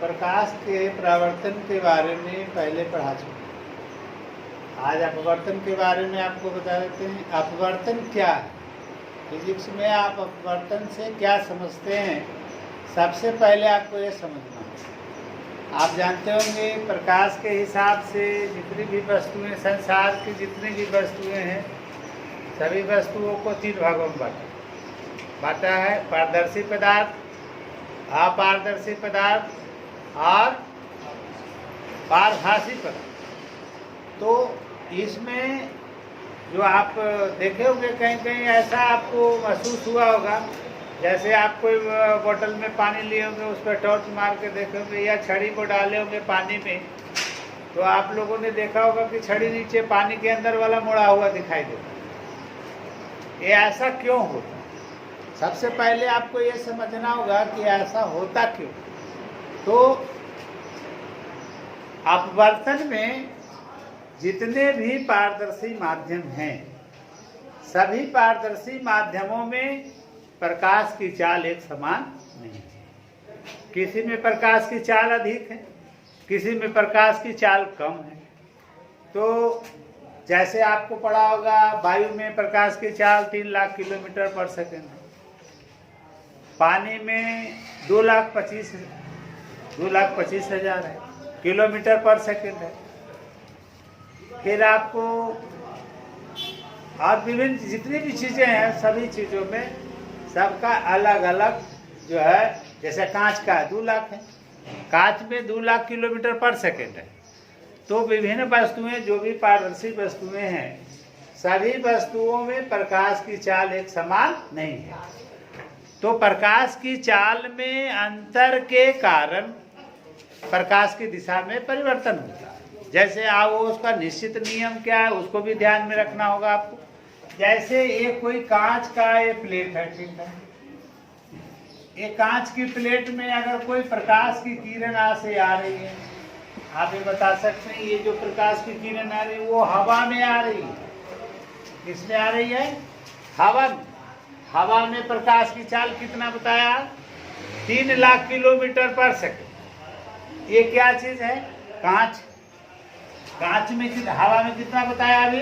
प्रकाश के परावर्तन के बारे में पहले पढ़ा चुके। आज अपवर्तन के बारे में आपको बता देते हैं। अपवर्तन क्या है, फिजिक्स में आप अपवर्तन से क्या समझते हैं, सबसे पहले आपको ये समझना है। आप जानते होंगे प्रकाश के हिसाब से जितनी भी वस्तुएं, संसार की जितनी भी वस्तुएं हैं, सभी वस्तुओं को तीन भागों में बांटा है। पारदर्शी पदार्थ, अपारदर्शी पदार्थ और पारभासी पदार्थ। तो इसमें जो आप देखे होंगे कहीं कहीं ऐसा आपको महसूस हुआ होगा, जैसे आप कोई बोतल में पानी लिए होंगे, उस पर टॉर्च मार के देखे होंगे या छड़ी को डाले होंगे पानी में, तो आप लोगों ने देखा होगा कि छड़ी नीचे पानी के अंदर वाला मुड़ा हुआ दिखाई देता। ये ऐसा क्यों होता? सबसे पहले आपको ये समझना होगा कि ऐसा होता क्यों। तो अपवर्तन में जितने भी पारदर्शी माध्यम हैं, सभी पारदर्शी माध्यमों में प्रकाश की चाल एक समान नहीं है। किसी में प्रकाश की चाल अधिक है, किसी में प्रकाश की चाल कम है। तो जैसे आपको पढ़ा होगा, वायु में प्रकाश की चाल 3 लाख किलोमीटर पर सेकेंड है, पानी में 2,25,000 है किलोमीटर पर सेकेंड है। फिर आपको और विभिन्न जितनी भी चीज़ें हैं, सभी चीज़ों में सबका अलग अलग जो है, जैसे कांच का 2 लाख है, कांच में 2 लाख किलोमीटर पर सेकेंड है। तो विभिन्न वस्तुएं, जो भी पारदर्शी वस्तुएं हैं, सभी वस्तुओं में प्रकाश की चाल एक समान नहीं है। तो प्रकाश की चाल में अंतर के कारण प्रकाश की दिशा में परिवर्तन होता है। जैसे आओ, उसका निश्चित नियम क्या है, उसको भी ध्यान में रखना होगा आपको। जैसे ये कोई कांच का ये प्लेट है, ठीक है, ये कांच की प्लेट में अगर कोई प्रकाश की किरण से आ रही है, आप ये बता सकते हैं ये जो प्रकाश की किरण आ रही है वो हवा में आ रही है। किसमें आ रही है? हवा में। हवा में प्रकाश की चाल कितना बताया? 3 लाख किलोमीटर पर सेकेंड। ये क्या चीज है? कांच। कांच में हवा में कितना बताया अभी?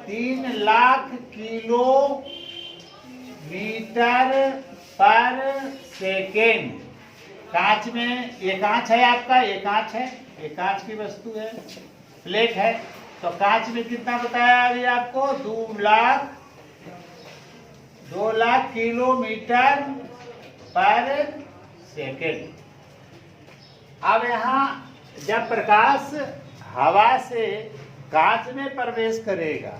3 लाख किलोमीटर पर सेकेंड। कांच में, ये कांच है आपका, ये कांच है, ये कांच की वस्तु है, प्लेट है। तो कांच में कितना बताया अभी आपको? 2 लाख किलोमीटर पर सेकेंड। अब यहाँ जब प्रकाश हवा से कांच में प्रवेश करेगा,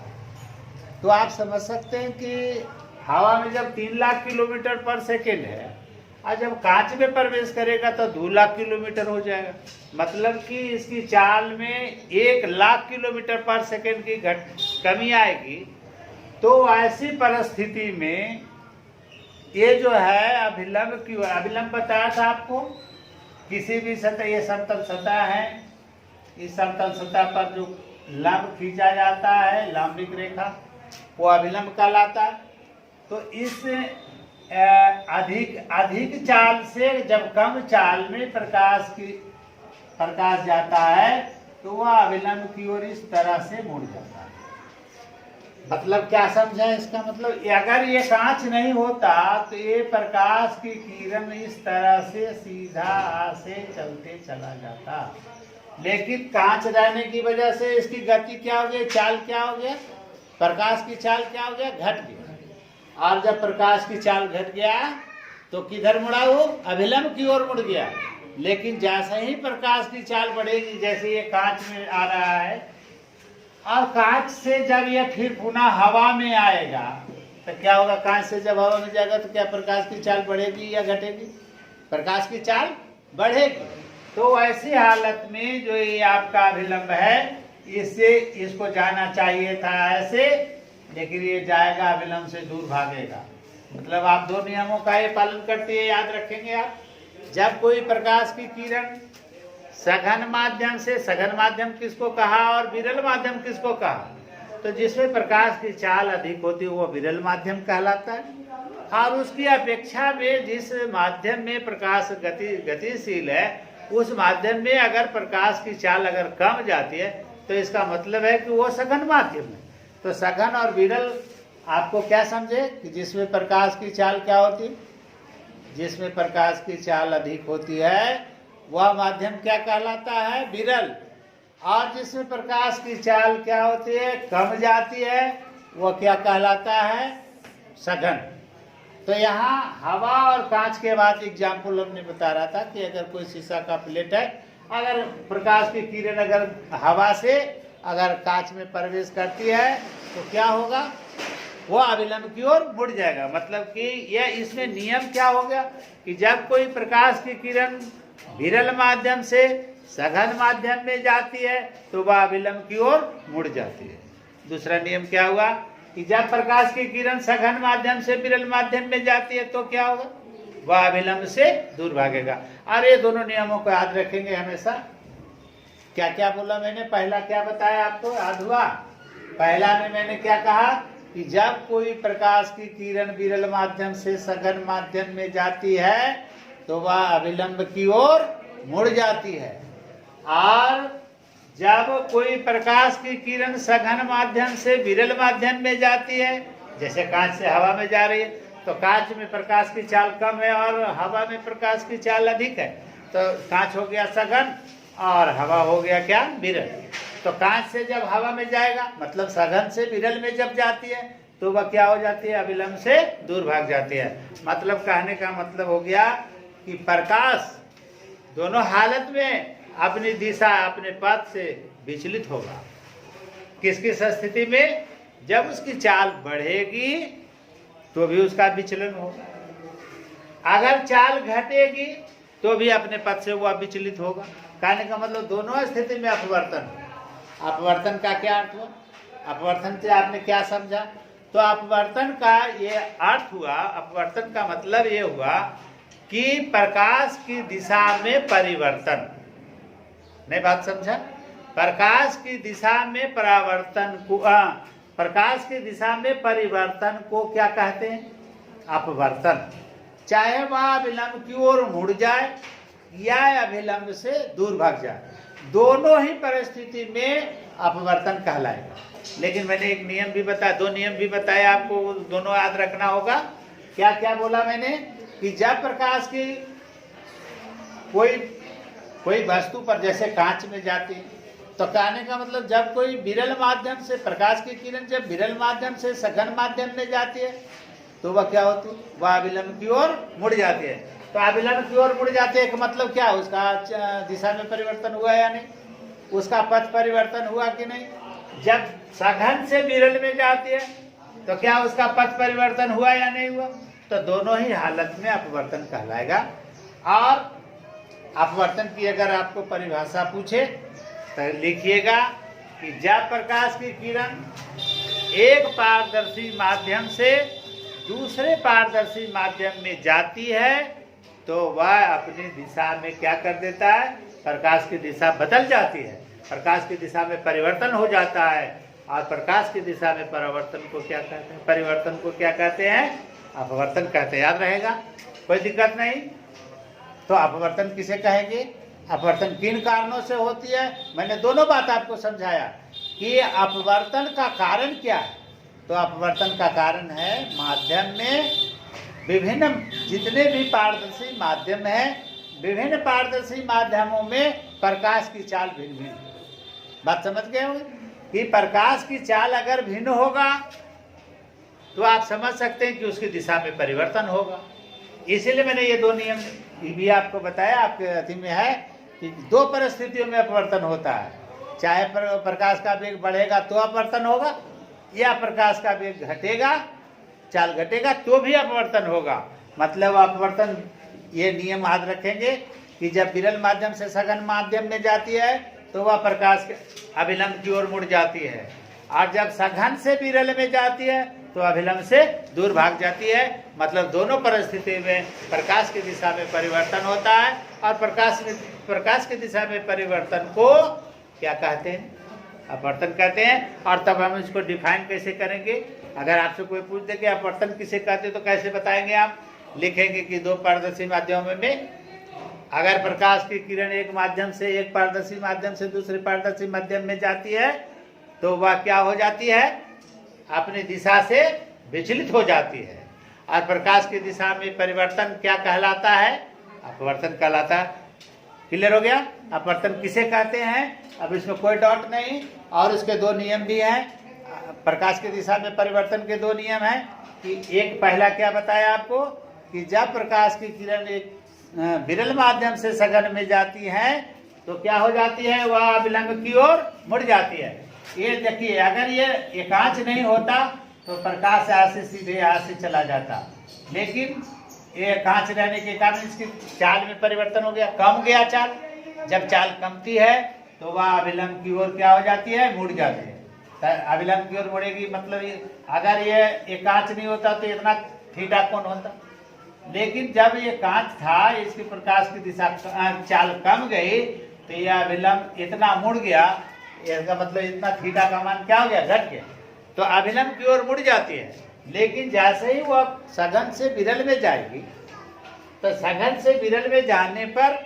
तो आप समझ सकते हैं कि हवा में जब 3 लाख किलोमीटर पर सेकेंड है, और जब कांच में प्रवेश करेगा तो 2 लाख किलोमीटर हो जाएगा। मतलब कि इसकी चाल में 1 लाख किलोमीटर पर सेकेंड की कमी आएगी। तो ऐसी परिस्थिति में ये जो है अभिलंब की, अभिलंब बताया था आपको, किसी भी सतह, ये समतल सतह है, इस समतल सतह पर जो लंब खींचा जाता है, लंबिक रेखा, वो अभिलंब कहलाता है। तो इस अधिक चाल से जब कम चाल में प्रकाश जाता है, तो वह अभिलंब की ओर इस तरह से मुड़ जाता है। मतलब क्या समझा इसका मतलब? अगर ये कांच नहीं होता तो ये प्रकाश की किरण इस तरह से सीधा से चलते चला जाता। लेकिन कांच रहने की वजह से इसकी गति क्या हो गई, चाल क्या हो गया, प्रकाश की चाल क्या हो गया, घट गया। और जब प्रकाश की चाल घट गया तो किधर मुड़ा? वो अभिलंब की ओर मुड़ गया। लेकिन जैसे ही प्रकाश की चाल बढ़ेगी, जैसे ये कांच में आ रहा है, और कांच से जब ये फिर पुनः हवा में आएगा, तो क्या होगा? कांच से जब हवा में जाएगा तो क्या प्रकाश की चाल बढ़ेगी या घटेगी? प्रकाश की चाल बढ़ेगी। तो ऐसी हालत में जो ये आपका अभिलंब है, इसको जाना चाहिए था ऐसे, लेकिन ये जाएगा अभिलंब से दूर भागेगा। मतलब आप 2 नियमों का ये पालन करते हैं, याद रखेंगे आप। जब कोई प्रकाश की किरण सघन माध्यम से, सघन माध्यम किसको कहा और विरल माध्यम किसको कहा? तो जिसमें प्रकाश की चाल अधिक होती है वो विरल माध्यम कहलाता है। और उसकी अपेक्षा में जिस माध्यम में प्रकाश गतिशील है उस माध्यम में अगर प्रकाश की चाल अगर कम जाती है तो इसका मतलब है कि वो सघन माध्यम है। तो सघन और विरल आपको क्या समझे कि जिसमें प्रकाश की चाल क्या होती, जिसमें प्रकाश की चाल अधिक होती है वह माध्यम क्या कहलाता है, विरल। और जिसमें प्रकाश की चाल क्या होती है, कम जाती है, वह क्या कहलाता है, सघन। तो यहाँ हवा और कांच के बाद एग्जाम्पल हमने बता रहा था कि अगर कोई शीशा का प्लेट है, अगर प्रकाश की किरण अगर हवा से अगर कांच में प्रवेश करती है तो क्या होगा, वो अभिलंब की ओर मुड़ जाएगा। मतलब कि यह इसमें नियम क्या हो गया कि जब कोई प्रकाश की किरण विरल माध्यम से सघन माध्यम में जाती है तो वह अभिलंब की ओर मुड़ जाती है। दूसरा नियम क्या हुआ कि जब प्रकाश की किरण सघन माध्यम से विरल माध्यम में जाती है तो क्या होगा, वह अभिलंब से दूर भागेगा। और ये दोनों नियमों को याद रखेंगे हमेशा। क्या क्या बोला मैंने, पहला क्या बताया आपको, याद हुआ? पहला में मैंने क्या कहा कि जब कोई प्रकाश की किरण विरल माध्यम से सघन माध्यम में जाती है तो वह अभिलंब की ओर मुड़ जाती है। और जब कोई प्रकाश की किरण सघन माध्यम से विरल माध्यम में जाती है, जैसे कांच से हवा में जा रही है, तो कांच में प्रकाश की चाल कम है और हवा में प्रकाश की चाल अधिक है, तो कांच हो गया सघन और हवा हो गया क्या, विरल। तो कांच से जब हवा में जाएगा मतलब सघन से विरल में जब जाती है तो वह क्या हो जाती है, अभिलंब से दूर भाग जाती है। मतलब कहने का मतलब हो गया कि प्रकाश दोनों हालत में अपनी दिशा अपने पथ से विचलित होगा। किस किस स्थिति में, जब उसकी चाल बढ़ेगी तो भी उसका विचलन होगा, अगर चाल घटेगी तो भी अपने पथ से वह विचलित होगा। कहने का मतलब दोनों स्थिति में अपवर्तन। अपवर्तन का क्या अर्थ हुआ, अपवर्तन से आपने क्या समझा? तो अपवर्तन का ये अर्थ हुआ, अपवर्तन का मतलब ये हुआ कि प्रकाश की दिशा में परिवर्तन। नहीं बात समझा? प्रकाश की दिशा में परावर्तन को, प्रकाश की दिशा में परिवर्तन को क्या कहते हैं, अपवर्तन। चाहे वह अभिलंब की ओर मुड़ जाए या अभिलंब से दूर भाग जाए, दोनों ही परिस्थिति में अपवर्तन कहलाएगा। लेकिन मैंने एक नियम भी बताया, दो नियम भी बताया आपको, दोनों याद रखना होगा। क्या क्या बोला मैंने कि जब प्रकाश की कोई वस्तु पर जैसे कांच में जाती है तो कहने का मतलब जब कोई विरल माध्यम से प्रकाश की किरण जब विरल माध्यम से सघन माध्यम में जाती है तो वह क्या होती है, वह अभिलंब की ओर मुड़ जाती है। तो अभिलंब की ओर मुड़ जाती है, मतलब क्या, उसका दिशा में परिवर्तन हुआ या नहीं, उसका पथ परिवर्तन हुआ कि नहीं। जब सघन से विरल में जाती है तो क्या उसका पथ परिवर्तन हुआ या नहीं हुआ, तो दोनों ही हालत में अपवर्तन कहलाएगा। और अपवर्तन की अगर आपको परिभाषा पूछे तो लिखिएगा कि जब प्रकाश की किरण एक पारदर्शी माध्यम से दूसरे पारदर्शी माध्यम में जाती है तो वह अपनी दिशा में क्या कर देता है, प्रकाश की दिशा बदल जाती है, प्रकाश की दिशा में परिवर्तन हो जाता है। और प्रकाश की दिशा में परिवर्तन को क्या कहते हैं, परिवर्तन को क्या कहते हैं, अपवर्तन कहते हैं। याद रहेगा, कोई दिक्कत नहीं। तो अपवर्तन किसे कहेंगे, अपवर्तन किन कारणों से होती है, मैंने दोनों बात आपको समझाया कि अपवर्तन का कारण क्या है। तो अपवर्तन का कारण है माध्यम में विभिन्न, जितने भी पारदर्शी माध्यम हैं, विभिन्न पारदर्शी माध्यमों में प्रकाश की चाल भिन्न भिन्न। बात समझ गए होंगे कि प्रकाश की चाल अगर भिन्न होगा तो आप समझ सकते हैं कि उसकी दिशा में परिवर्तन होगा। इसीलिए मैंने ये दो नियम भी आपको बताया, आपके अति में है कि दो परिस्थितियों में अपवर्तन होता है, चाहे प्रकाश का वेग बढ़ेगा तो अपवर्तन होगा, या प्रकाश का वेग घटेगा, चाल घटेगा तो भी अपवर्तन होगा। मतलब अपवर्तन, ये नियम याद रखेंगे कि जब विरल माध्यम से सघन माध्यम में जाती है तो वह प्रकाश के अभिलंब की ओर मुड़ जाती है, और जब सघन से विरल में जाती है तो अभिलंब से दूर भाग जाती है। मतलब दोनों परिस्थिति में प्रकाश की दिशा में परिवर्तन होता है, और प्रकाश की दिशा में परिवर्तन को क्या कहते हैं, अपवर्तन कहते हैं। और तब हम इसको डिफाइन कैसे करेंगे, अगर आपसे कोई पूछ दे कि अपवर्तन किसे कहते तो कैसे बताएंगे आप? लिखेंगे कि दो पारदर्शी माध्यमों में अगर प्रकाश की किरण एक माध्यम से, एक पारदर्शी माध्यम से दूसरे पारदर्शी माध्यम में जाती है तो वह क्या हो जाती है? अपनी दिशा से विचलित हो जाती है। और प्रकाश की दिशा में परिवर्तन क्या कहलाता है? अपवर्तन कहलाता है। क्लियर हो गया? अपवर्तन किसे कहते हैं? अब इसमें कोई डाउट नहीं। और इसके दो नियम भी हैं। प्रकाश की दिशा में परिवर्तन के दो नियम हैं कि एक पहला क्या बताया आपको कि जब प्रकाश की किरण एक विरल माध्यम से सघन में जाती है तो क्या हो जाती है? वह अभिलंब की ओर मुड़ जाती है। ये देखिए, अगर ये एकांच नहीं होता तो प्रकाश यहाँ से सीधे यहाँ से चला जाता, लेकिन ये एकांच रहने के कारण इसकी चाल में परिवर्तन हो गया, कम गया चाल। जब चाल कमती है तो वह अभिलंब की ओर क्या हो जाती है? मुड़ जाती है। अभिलंब की ओर मुड़ेगी, मतलब अगर ये एकांच नहीं होता तो इतना थीटा कोण होता, लेकिन जब ये कांच था, इसकी प्रकाश की दिशा चाल कम गई तो यह अभिलंब इतना मुड़ गया, इसका मतलब इतना थीटा का मान क्या हो गया? घट गया। तो अभिलंब की ओर मुड़ जाती है। लेकिन जैसे ही वह सघन से विरल में जाएगी तो सघन से विरल में जाने पर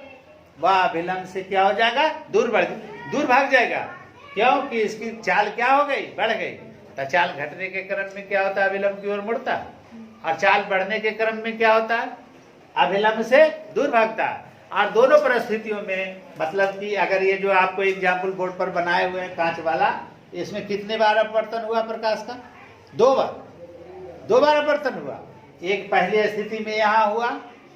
वह अभिलंब से क्या हो जाएगा? दूर भाग जाएगा। क्योंकि इसकी चाल क्या हो गई? बढ़ गई। तो चाल घटने के क्रम में क्या होता है? अभिलंब की ओर मुड़ता है। और चाल बढ़ने के क्रम में क्या होता है? अभिलंब से दूर भागता है। और दोनों परिस्थितियों में, मतलब कि अगर ये जो आपको एग्जाम्पल बोर्ड पर बनाए हुए हैं कांच वाला, इसमें कितने बार अपवर्तन हुआ प्रकाश का? दो बार अपवर्तन हुआ। एक पहली स्थिति में यहाँ हुआ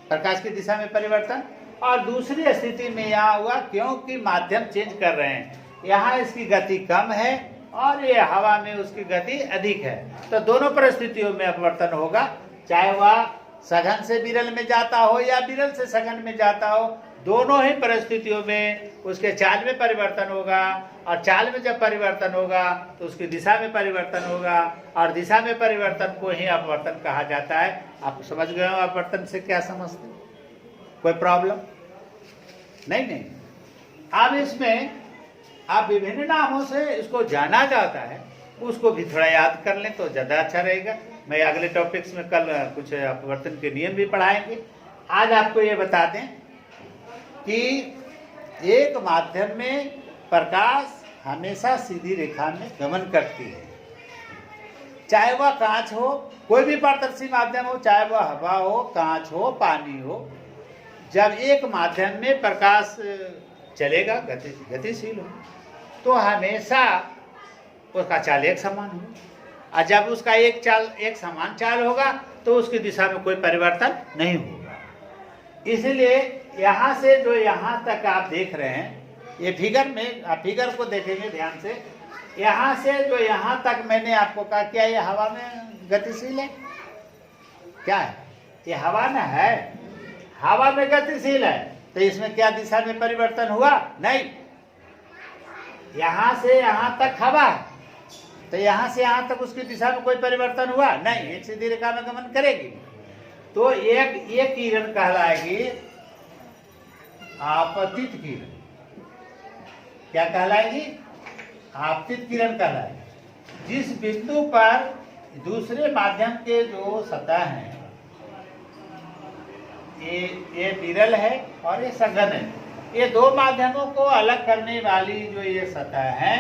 प्रकाश की दिशा में परिवर्तन, और दूसरी स्थिति में यहाँ हुआ क्योंकि माध्यम चेंज कर रहे हैं। यहाँ इसकी गति कम है और ये हवा में उसकी गति अधिक है, तो दोनों परिस्थितियों में अपवर्तन होगा। चाहे वह सघन से विरल में जाता हो या विरल से सघन में जाता हो, दोनों ही परिस्थितियों में उसके चाल में परिवर्तन होगा। और चाल में जब परिवर्तन होगा तो उसकी दिशा में परिवर्तन होगा, और दिशा में परिवर्तन को ही अपवर्तन कहा जाता है। आप समझ गए हो अपवर्तन से क्या समझते? कोई प्रॉब्लम नहीं। अब इसमें आप विभिन्न नामों से इसको जाना जाता है, उसको भी थोड़ा याद कर लें तो ज़्यादा अच्छा रहेगा। मैं अगले टॉपिक्स में कल कुछ अपवर्तन के नियम भी पढ़ाएंगे। आज आपको ये बता दें कि एक माध्यम में प्रकाश हमेशा सीधी रेखा में गमन करती है, चाहे वह कांच हो, कोई भी पारदर्शी माध्यम हो, चाहे वह हवा हो, कांच हो, पानी हो। जब एक माध्यम में प्रकाश चलेगा, गतिशील हो, तो हमेशा उसका चाल एक समान हो। और जब उसका एक समान चाल होगा तो उसकी दिशा में कोई परिवर्तन नहीं होगा। इसलिए यहाँ से जो यहाँ तक आप देख रहे हैं, ये फिगर में, आप फिगर को देखेंगे ध्यान से, यहाँ से जो यहाँ तक मैंने आपको कहा, क्या ये हवा में गतिशील है? क्या है? ये हवा में है, हवा में गतिशील है, तो इसमें क्या दिशा में परिवर्तन हुआ? नहीं। यहाँ से यहाँ तक हवा है, तो यहाँ से यहाँ तक उसकी दिशा में कोई परिवर्तन हुआ? नहीं। एक सीधी रेखा में गमन करेगी। तो एक किरण कहलाएगी आपतित किरण। क्या कहलाएगी? आपतित किरण कहलाएगी। जिस बिंदु पर दूसरे माध्यम के जो सतह हैं, ये विरल है और ये सघन है, ये दो माध्यमों को अलग करने वाली जो ये सतह है,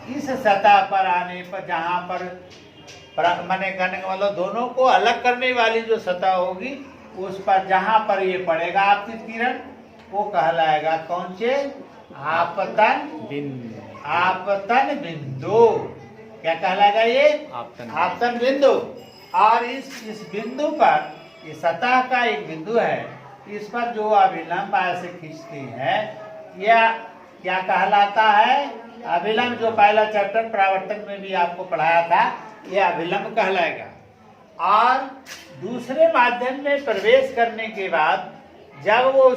इस सतह पर आने पर जहाँ पर माने कहने का मतलब दोनों को अलग करने वाली जो सतह होगी, उस पर जहाँ पर ये पड़ेगा आपतित किरण, वो कहलाएगा कौन से? आपतन बिंदु। आपतन बिंदु क्या कहलाएगा? ये आपतन बिंदु। और इस बिंदु पर, ये सतह का एक बिंदु है, इस पर जो अभिलंब ऐसे खींचती है, यह क्या कहलाता है? अभिलंब। जो पहला चैप्टर परावर्तन में भी आपको पढ़ाया था, यह अभिलंब कहलाएगा। और दूसरे माध्यम में प्रवेश करने के बाद जब वो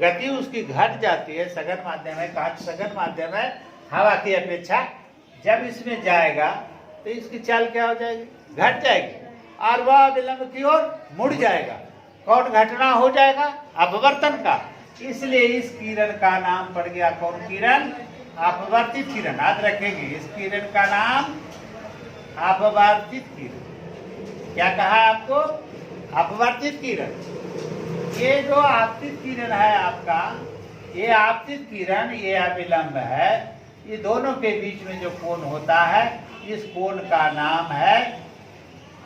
गति उसकी घट जाती है, सघन माध्यम है, कांच सघन माध्यम है हवा की अपेक्षा, जब इसमें जाएगा तो इसकी चाल क्या हो जाएगी? घट जाएगी, और वह अभिलंब की ओर मुड़ जाएगा। कौन घटना हो जाएगा? अपवर्तन का। इसलिए इस किरण का नाम पड़ गया कौन किरण? अपवर्तित किरण। याद रखेंगे, इस किरण का नाम अपवर्तित किरण। क्या कहा आपको? अपवर्तित किरण। ये जो आपतित किरण है आपका, ये आपतित किरण, ये अभिलंब है, ये दोनों के बीच में जो कोण होता है, इस कोण का नाम है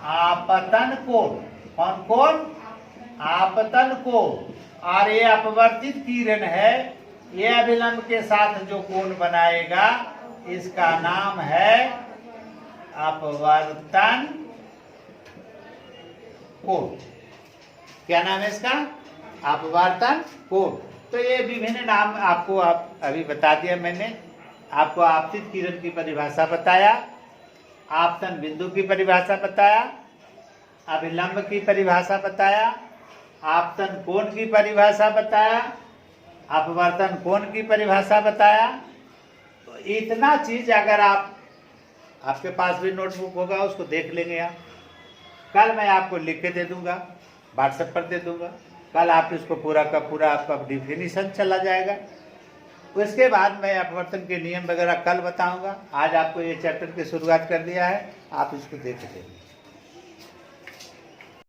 आपतन कोण। कौन कोण? आपतन कोण। और ये अपवर्तित किरण है, ये अभिलंब के साथ जो कोण बनाएगा, इसका नाम है अपवर्तन कोण। क्या नाम है इसका? अपवर्तन कोण। तो ये विभिन्न नाम आपको अभी बता दिया मैंने। आपको आपतित किरण की परिभाषा बताया, आपतन बिंदु की परिभाषा बताया, अभिलंब की परिभाषा बताया, आपतन कोण की परिभाषा बताया, अपवर्तन कोण की परिभाषा बताया। तो इतना चीज अगर आपके पास भी नोटबुक होगा, उसको देख लेंगे आप। कल मैं आपको लिख के दे दूंगा, व्हाट्सएप पर दे दूंगा। कल आप इसको पूरा का पूरा आपका डिफिनीशन चला जाएगा। उसके बाद मैं अपवर्तन के नियम वगैरह कल बताऊंगा। आज आपको ये चैप्टर की शुरुआत कर दिया है, आप इसको देख लेंगे।